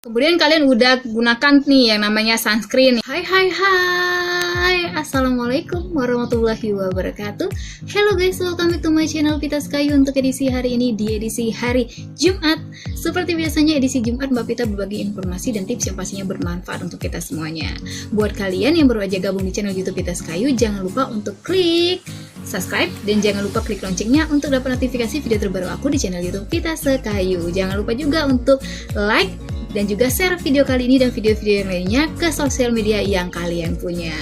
Kemudian kalian udah gunakan nih yang namanya sunscreen. Hai, assalamualaikum warahmatullahi wabarakatuh. Hello guys, welcome back to my channel Pita Sekayu. Untuk edisi hari ini, di edisi hari Jumat, seperti biasanya edisi Jumat Mbak Pita berbagi informasi dan tips yang pastinya bermanfaat untuk kita semuanya. Buat kalian yang baru aja gabung di channel YouTube Pita Sekayu, jangan lupa untuk klik subscribe dan jangan lupa klik loncengnya untuk dapat notifikasi video terbaru aku di channel YouTube Pita Sekayu. Jangan lupa juga untuk like dan juga share video kali ini dan video-video yang lainnya ke sosial media yang kalian punya.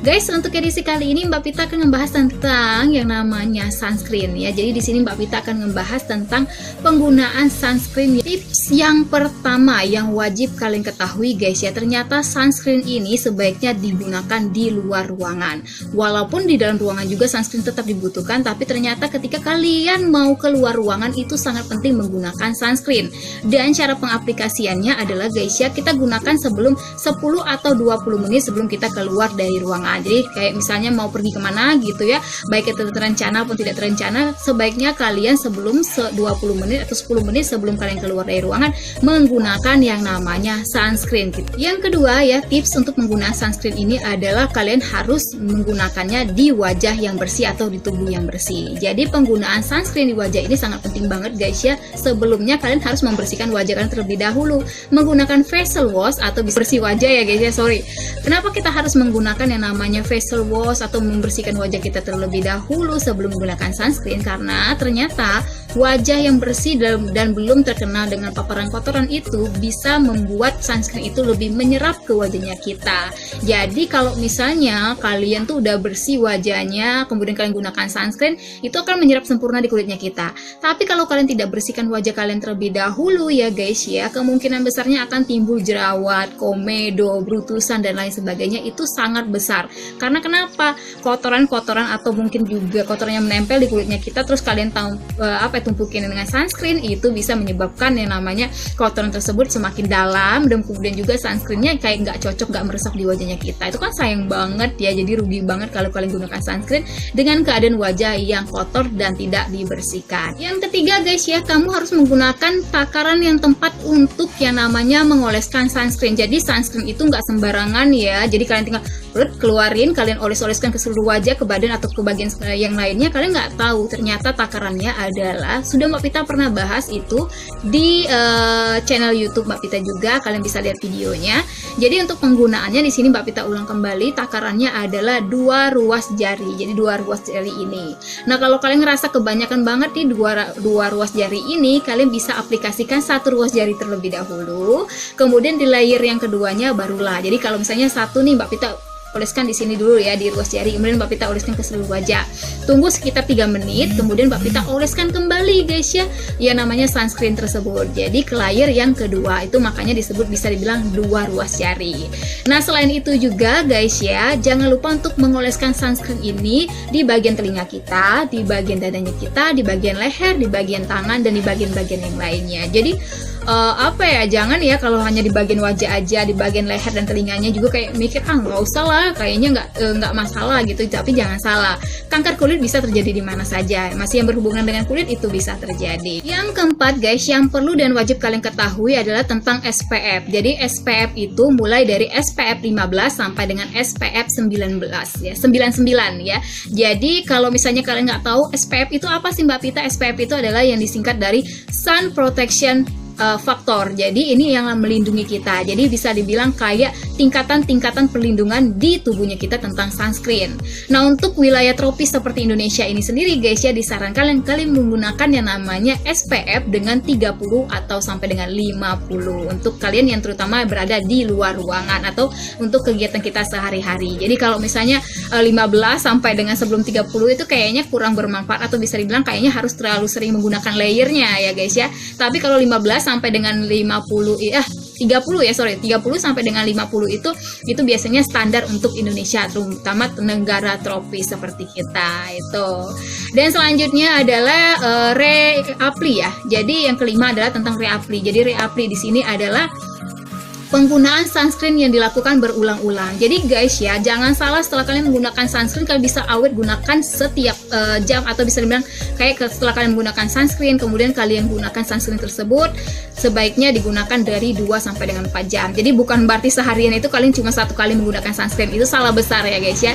Guys, untuk edisi kali ini Mbak Pita akan membahas tentang yang namanya sunscreen ya. Jadi di sini Mbak Pita akan membahas tentang penggunaan sunscreen. Tips yang pertama yang wajib kalian ketahui guys ya, ternyata sunscreen ini sebaiknya digunakan di luar ruangan. Walaupun di dalam ruangan juga sunscreen tetap dibutuhkan, tapi ternyata ketika kalian mau keluar ruangan itu sangat penting menggunakan sunscreen. Dan cara pengaplikasiannya adalah guys ya, kita gunakan sebelum 10 atau 20 menit sebelum kita keluar dari ruangan. Jadi kayak misalnya mau pergi kemana gitu ya, baik itu terencana pun tidak terencana, sebaiknya kalian sebelum 20 menit atau 10 menit sebelum kalian keluar dari ruangan menggunakan yang namanya sunscreen gitu. Yang kedua ya, tips untuk menggunakan sunscreen ini adalah kalian harus menggunakannya di wajah yang bersih atau di tubuh yang bersih. Jadi penggunaan sunscreen di wajah ini sangat penting banget guys ya. Sebelumnya kalian harus membersihkan wajah kalian terlebih dahulu menggunakan facial wash atau bersih wajah ya guys ya. Kenapa kita harus menggunakan yang namanya facial wash atau membersihkan wajah kita terlebih dahulu sebelum menggunakan sunscreen? Karena ternyata wajah yang bersih dan belum terkena dengan paparan kotoran itu bisa membuat sunscreen itu lebih menyerap ke wajahnya kita. Jadi kalau misalnya kalian tuh udah bersih wajahnya kemudian kalian gunakan sunscreen, itu akan menyerap sempurna di kulitnya kita. Tapi kalau kalian tidak bersihkan wajah kalian terlebih dahulu ya guys ya, kemungkinan besarnya akan timbul jerawat, komedo, brutusan dan lain sebagainya. Itu sangat besar. Karena kenapa? Kotoran-kotoran atau mungkin juga kotoran yang menempel di kulitnya kita terus kalian tumpukin dengan sunscreen, itu bisa menyebabkan yang namanya kotoran tersebut semakin dalam dan kemudian juga sunscreennya kayak nggak cocok, nggak meresap di wajahnya kita. Itu kan sayang banget ya. Jadi rugi banget kalau kalian gunakan sunscreen dengan keadaan wajah yang kotor dan tidak dibersihkan. Yang ketiga guys ya, kamu harus menggunakan takaran yang tepat untuk yang namanya mengoleskan sunscreen. Jadi sunscreen itu nggak sembarangan ya. Jadi kalian tinggal keluarin, kalian oles-oleskan ke seluruh wajah, ke badan atau ke bagian yang lainnya. Kalian nggak tahu ternyata takarannya adalah, sudah Mbak Pita pernah bahas itu di channel YouTube Mbak Pita juga, kalian bisa lihat videonya. Jadi untuk penggunaannya di sini Mbak Pita ulang kembali, takarannya adalah 2 ruas jari. Jadi 2 ruas jari ini. Nah kalau kalian ngerasa kebanyakan banget nih 2 ruas jari ini, kalian bisa aplikasikan 1 ruas jari terlebih dahulu. Kemudian di layer yang keduanya barulah. Jadi kalau misalnya satu nih Mbak Pita oleskan di sini dulu ya di ruas jari, kemudian Mbak Pita oleskan ke seluruh wajah, tunggu sekitar 3 menit, kemudian Mbak Pita oleskan kembali guys ya, yang namanya sunscreen tersebut. Jadi ke layer yang kedua, itu makanya disebut bisa dibilang 2 ruas jari. Nah selain itu juga guys ya, jangan lupa untuk mengoleskan sunscreen ini di bagian telinga kita, di bagian dadanya kita, di bagian leher, di bagian tangan dan di bagian-bagian yang lainnya. Jadi jangan ya kalau hanya di bagian wajah aja, di bagian leher dan telinganya juga kayak mikir nggak usah lah, kayaknya nggak masalah gitu. Tapi jangan salah, kanker kulit bisa terjadi di mana saja, masih yang berhubungan dengan kulit itu bisa terjadi. Yang keempat guys, yang perlu dan wajib kalian ketahui adalah tentang SPF. Jadi SPF itu mulai dari SPF 15 sampai dengan SPF 19 ya, 99 ya. Jadi kalau misalnya kalian nggak tahu SPF itu apa sih Mbak Pita, SPF itu adalah yang disingkat dari Sun Protection Faktor. Jadi ini yang melindungi kita. Jadi bisa dibilang kayak tingkatan-tingkatan perlindungan di tubuhnya kita tentang sunscreen. Nah untuk wilayah tropis seperti Indonesia ini sendiri guys ya, disarankan kalian menggunakan yang namanya SPF dengan 30 atau sampai dengan 50 untuk kalian yang terutama berada di luar ruangan atau untuk kegiatan kita sehari-hari. Jadi kalau misalnya 15 sampai dengan sebelum 30 itu kayaknya kurang bermanfaat atau bisa dibilang kayaknya harus terlalu sering menggunakan layernya ya guys ya. Tapi kalau 15 sampai dengan 30 sampai dengan 50 itu biasanya standar untuk Indonesia, terutama negara tropis seperti kita itu. Dan selanjutnya adalah reapply ya. Jadi yang kelima adalah tentang reapply. Jadi reapply di sini adalah penggunaan sunscreen yang dilakukan berulang-ulang. Jadi guys ya, jangan salah, setelah kalian menggunakan sunscreen, kalian bisa awet gunakan setiap jam, atau bisa dibilang kayak setelah kalian menggunakan sunscreen, kemudian kalian gunakan sunscreen tersebut, sebaiknya digunakan dari 2 sampai dengan 4 jam. Jadi bukan berarti seharian itu kalian cuma 1 kali menggunakan sunscreen, itu salah besar ya guys ya.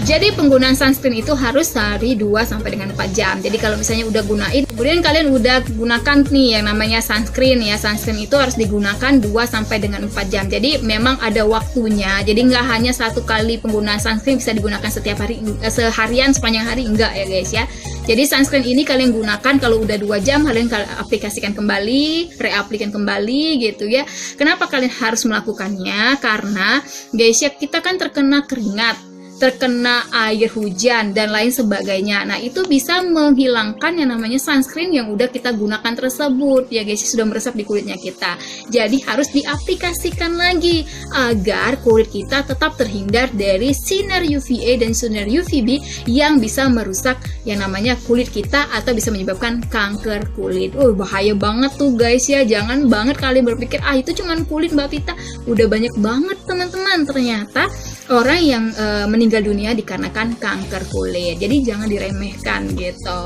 Jadi penggunaan sunscreen itu harus dari 2 sampai dengan 4 jam. Jadi kalau misalnya udah gunain, kemudian kalian udah gunakan nih yang namanya sunscreen ya. Sunscreen itu harus digunakan 2 sampai dengan 4 jam. Jadi memang ada waktunya. Jadi nggak hanya 1 kali penggunaan sunscreen bisa digunakan setiap hari, seharian sepanjang hari, enggak ya guys ya. Jadi sunscreen ini kalian gunakan kalau udah 2 jam, kalian aplikasikan kembali, reaplikan kembali gitu ya. Kenapa kalian harus melakukannya? Karena guys ya, kita kan terkena keringat, terkena air hujan dan lain sebagainya. Nah, itu bisa menghilangkan yang namanya sunscreen yang udah kita gunakan tersebut ya guys, sudah meresap di kulitnya kita. Jadi harus diaplikasikan lagi agar kulit kita tetap terhindar dari sinar UVA dan sinar UVB yang bisa merusak yang namanya kulit kita atau bisa menyebabkan kanker kulit. Bahaya banget tuh guys ya. Jangan banget kalian berpikir itu cuman kulit Mbak Pita. Udah banyak banget teman-teman ternyata orang yang meninggal dunia dikarenakan kanker kulit. Jadi jangan diremehkan gitu.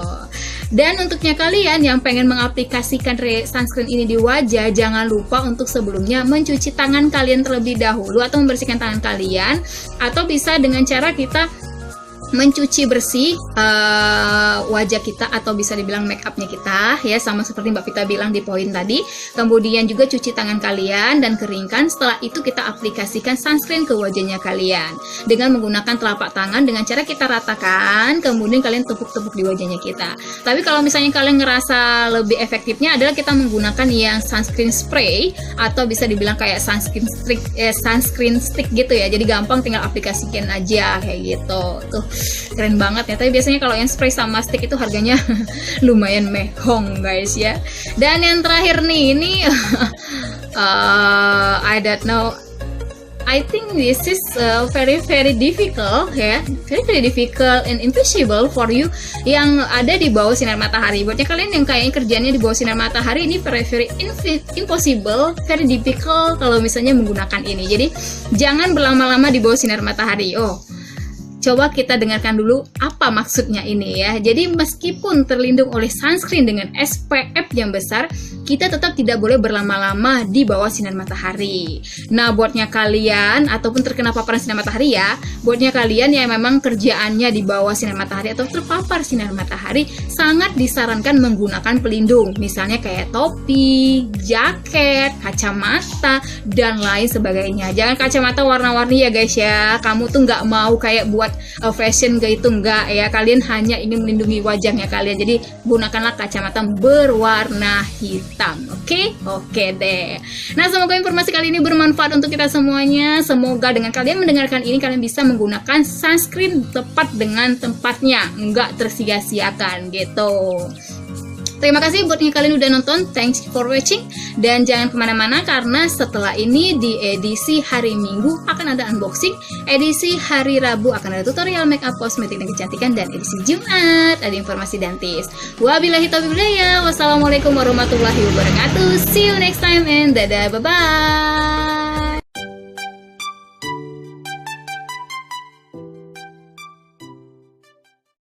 Dan untuknya kalian yang pengen mengaplikasikan sunscreen ini di wajah, jangan lupa untuk sebelumnya mencuci tangan kalian terlebih dahulu atau membersihkan tangan kalian, atau bisa dengan cara kita mencuci bersih wajah kita atau bisa dibilang make upnya kita ya, sama seperti Mbak Pita bilang di poin tadi. Kemudian juga cuci tangan kalian dan keringkan. Setelah itu kita aplikasikan sunscreen ke wajahnya kalian dengan menggunakan telapak tangan dengan cara kita ratakan, kemudian kalian tepuk-tepuk di wajahnya kita. Tapi kalau misalnya kalian ngerasa lebih efektifnya adalah kita menggunakan yang sunscreen spray atau bisa dibilang kayak sunscreen stick gitu ya. Jadi gampang, tinggal aplikasikan aja kayak gitu. Tuh keren banget ya. Tapi biasanya kalau yang spray sama stick itu harganya lumayan mehong guys ya. Dan yang terakhir nih, ini I don't know, I think this is very difficult ya, very difficult and impossible for you yang ada di bawah sinar matahari. Buatnya kalian yang kayaknya kerjanya di bawah sinar matahari, ini very impossible, very difficult kalau misalnya menggunakan ini. Jadi jangan berlama-lama di bawah sinar matahari. Coba kita dengarkan dulu apa maksudnya ini ya. Jadi meskipun terlindung oleh sunscreen dengan SPF yang besar, kita tetap tidak boleh berlama-lama di bawah sinar matahari. Nah, buatnya kalian ataupun terkena paparan sinar matahari ya, buatnya kalian yang memang kerjaannya di bawah sinar matahari atau terpapar sinar matahari, sangat disarankan menggunakan pelindung. Misalnya kayak topi, jaket, kacamata, dan lain sebagainya. Jangan kacamata warna-warni ya guys ya. Kamu tuh nggak mau kayak buat fashion gak, itu enggak ya. Kalian hanya ingin melindungi wajahnya kalian. Jadi gunakanlah kacamata berwarna hitam. Oke deh. Nah, semoga informasi kali ini bermanfaat untuk kita semuanya. Semoga dengan kalian mendengarkan ini, kalian bisa menggunakan sunscreen tepat dengan tempatnya, enggak tersia-siakan gitu. Terima kasih buat yang kalian udah nonton. Thanks for watching. Dan jangan kemana-mana, karena setelah ini di edisi hari Minggu akan ada unboxing, edisi hari Rabu akan ada tutorial makeup, kosmetik dan kecantikan, dan edisi Jumat ada informasi dan tips. Wabillahi taufiq wal hidayah. Wassalamualaikum warahmatullahi wabarakatuh. See you next time and dadah, bye-bye.